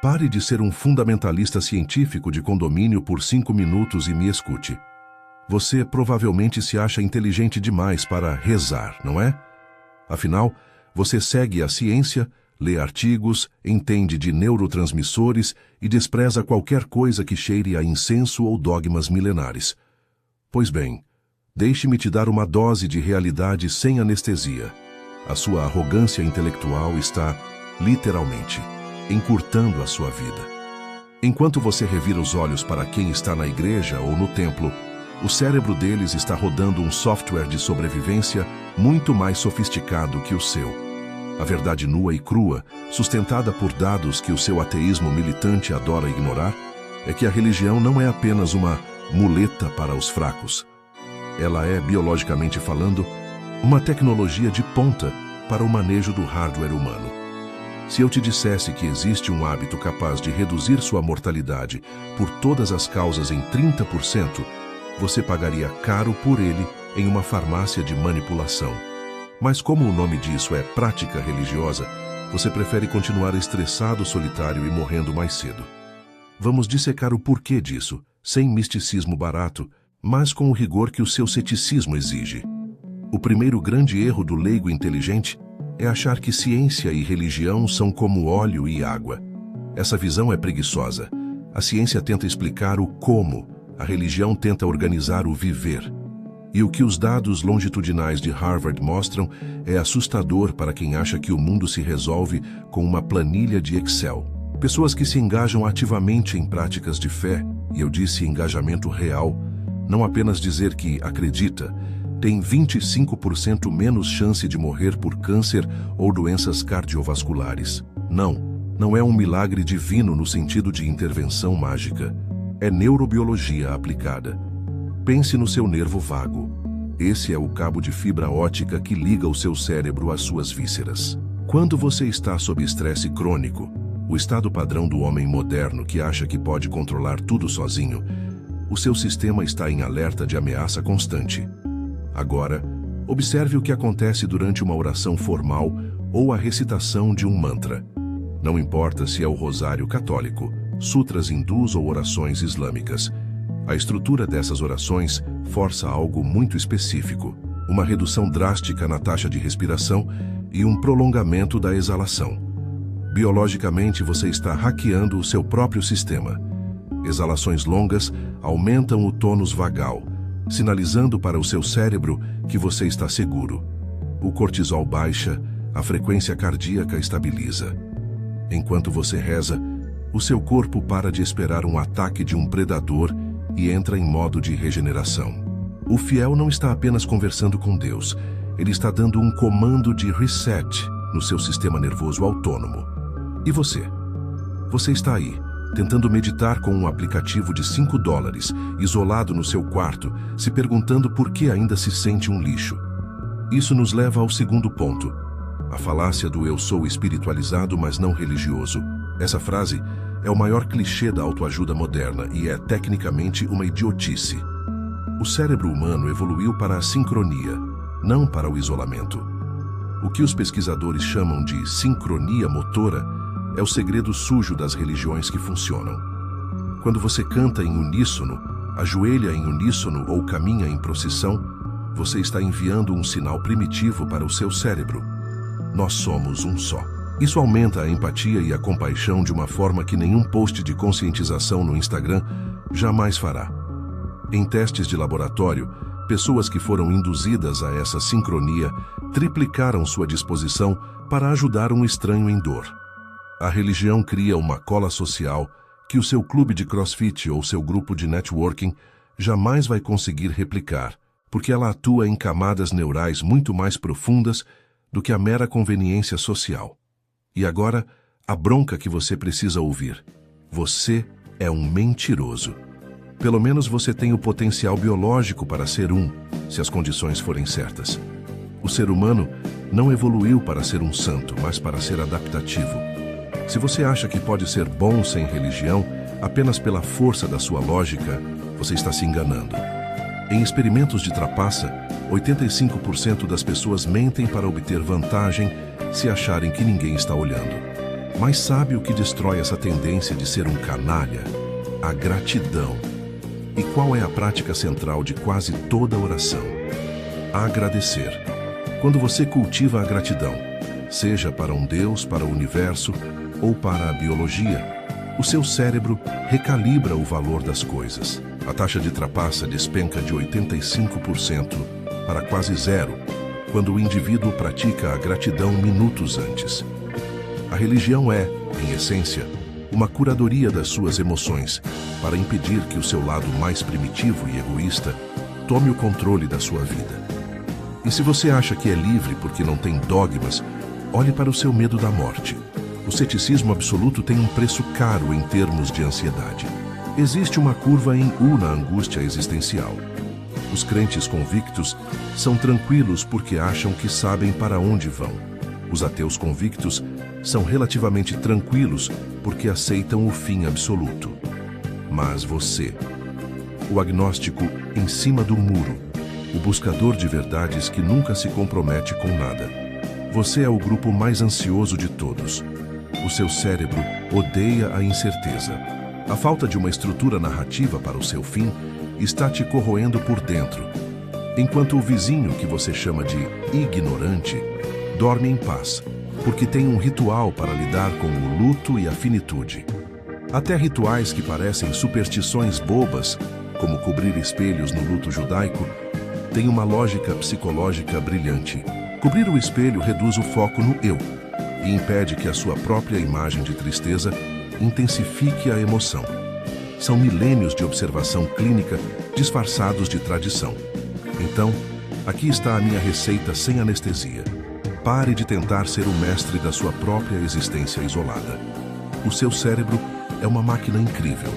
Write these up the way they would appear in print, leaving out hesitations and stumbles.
Pare de ser um fundamentalista científico de condomínio por 5 minutos e me escute. Você provavelmente se acha inteligente demais para rezar, não é? Afinal, você segue a ciência, lê artigos, entende de neurotransmissores e despreza qualquer coisa que cheire a incenso ou dogmas milenares. Pois bem, deixe-me te dar uma dose de realidade sem anestesia. A sua arrogância intelectual está, literalmente, encurtando a sua vida. Enquanto você revira os olhos para quem está na igreja ou no templo, o cérebro deles está rodando um software de sobrevivência muito mais sofisticado que o seu. A verdade nua e crua, sustentada por dados que o seu ateísmo militante adora ignorar, é que a religião não é apenas uma muleta para os fracos. Ela é, biologicamente falando, uma tecnologia de ponta para o manejo do hardware humano. Se eu te dissesse que existe um hábito capaz de reduzir sua mortalidade por todas as causas em 30%, você pagaria caro por ele em uma farmácia de manipulação. Mas como o nome disso é prática religiosa, você prefere continuar estressado, solitário e morrendo mais cedo. Vamos dissecar o porquê disso, sem misticismo barato, mas com o rigor que o seu ceticismo exige. O primeiro grande erro do leigo inteligente é achar que ciência e religião são como óleo e água. Essa visão é preguiçosa. A ciência tenta explicar o como, a religião tenta organizar o viver. E o que os dados longitudinais de Harvard mostram é assustador para quem acha que o mundo se resolve com uma planilha de Excel. Pessoas que se engajam ativamente em práticas de fé, e eu disse engajamento real, não apenas dizer que acredita, tem 25% menos chance de morrer por câncer ou doenças cardiovasculares. Não é um milagre divino no sentido de intervenção mágica. É neurobiologia aplicada. Pense no seu nervo vago. Esse é o cabo de fibra óptica que liga o seu cérebro às suas vísceras. Quando você está sob estresse crônico, o estado padrão do homem moderno que acha que pode controlar tudo sozinho, o seu sistema está em alerta de ameaça constante. Agora, observe o que acontece durante uma oração formal ou a recitação de um mantra. Não importa se é o rosário católico, sutras hindus ou orações islâmicas. A estrutura dessas orações força algo muito específico, uma redução drástica na taxa de respiração e um prolongamento da exalação. Biologicamente, você está hackeando o seu próprio sistema. Exalações longas aumentam o tônus vagal, sinalizando para o seu cérebro que você está seguro. O cortisol baixa, a frequência cardíaca estabiliza. Enquanto você reza, o seu corpo para de esperar um ataque de um predador e entra em modo de regeneração. O fiel não está apenas conversando com Deus, ele está dando um comando de reset no seu sistema nervoso autônomo. E você? Você está aí, tentando meditar com um aplicativo de $5, isolado no seu quarto, se perguntando por que ainda se sente um lixo. Isso nos leva ao segundo ponto, a falácia do eu sou espiritualizado, mas não religioso. Essa frase é o maior clichê da autoajuda moderna e é tecnicamente uma idiotice. O cérebro humano evoluiu para a sincronia, não para o isolamento. O que os pesquisadores chamam de sincronia motora é o segredo sujo das religiões que funcionam. Quando você canta em uníssono, ajoelha em uníssono ou caminha em procissão, você está enviando um sinal primitivo para o seu cérebro. Nós somos um só. Isso aumenta a empatia e a compaixão de uma forma que nenhum post de conscientização no Instagram jamais fará. Em testes de laboratório, pessoas que foram induzidas a essa sincronia triplicaram sua disposição para ajudar um estranho em dor. A religião cria uma cola social que o seu clube de CrossFit ou seu grupo de networking jamais vai conseguir replicar, porque ela atua em camadas neurais muito mais profundas do que a mera conveniência social. E agora, a bronca que você precisa ouvir. Você é um mentiroso. Pelo menos você tem o potencial biológico para ser se as condições forem certas. O ser humano não evoluiu para ser um santo, mas para ser adaptativo. Se você acha que pode ser bom sem religião, apenas pela força da sua lógica, você está se enganando. Em experimentos de trapaça, 85% das pessoas mentem para obter vantagem se acharem que ninguém está olhando. Mas sabe o que destrói essa tendência de ser um canalha? A gratidão. E qual é a prática central de quase toda oração? Agradecer. Quando você cultiva a gratidão, seja para um Deus, para o universo ou para a biologia, o seu cérebro recalibra o valor das coisas. A taxa de trapaça despenca de 85% para quase zero quando o indivíduo pratica a gratidão minutos antes. A religião é, em essência, uma curadoria das suas emoções para impedir que o seu lado mais primitivo e egoísta tome o controle da sua vida. E se você acha que é livre porque não tem dogmas, olhe para o seu medo da morte. O ceticismo absoluto tem um preço caro em termos de ansiedade. Existe uma curva em U na angústia existencial. Os crentes convictos são tranquilos porque acham que sabem para onde vão. Os ateus convictos são relativamente tranquilos porque aceitam o fim absoluto. Mas você, o agnóstico em cima do muro, o buscador de verdades que nunca se compromete com nada, você é o grupo mais ansioso de todos. O seu cérebro odeia a incerteza. A falta de uma estrutura narrativa para o seu fim está te corroendo por dentro, enquanto o vizinho que você chama de ignorante dorme em paz, porque tem um ritual para lidar com o luto e a finitude. Até rituais que parecem superstições bobas, como cobrir espelhos no luto judaico, têm uma lógica psicológica brilhante. Cobrir o espelho reduz o foco no eu e impede que a sua própria imagem de tristeza intensifique a emoção. São milênios de observação clínica disfarçados de tradição. Então, aqui está a minha receita sem anestesia. Pare de tentar ser o mestre da sua própria existência isolada. O seu cérebro é uma máquina incrível,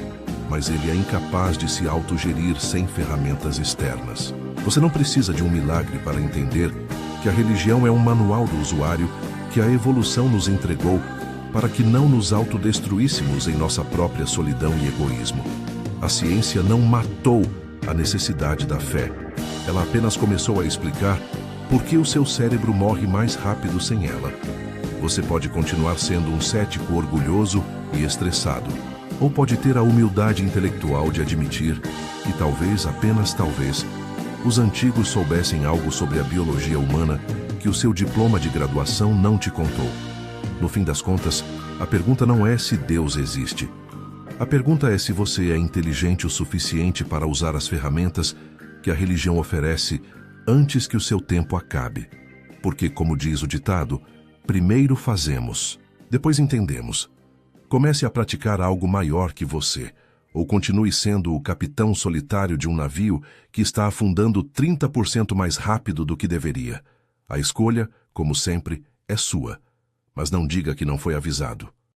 mas ele é incapaz de se autogerir sem ferramentas externas. Você não precisa de um milagre para entender que a religião é um manual do usuário que a evolução nos entregou para que não nos autodestruíssemos em nossa própria solidão e egoísmo. A ciência não matou a necessidade da fé. Ela apenas começou a explicar por que o seu cérebro morre mais rápido sem ela. Você pode continuar sendo um cético orgulhoso e estressado, ou pode ter a humildade intelectual de admitir que talvez, apenas talvez, os antigos soubessem algo sobre a biologia humana que o seu diploma de graduação não te contou. No fim das contas, a pergunta não é se Deus existe. A pergunta é se você é inteligente o suficiente para usar as ferramentas que a religião oferece antes que o seu tempo acabe. Porque, como diz o ditado, primeiro fazemos, depois entendemos. Comece a praticar algo maior que você, ou continue sendo o capitão solitário de um navio que está afundando 30% mais rápido do que deveria. A escolha, como sempre, é sua. Mas não diga que não foi avisado.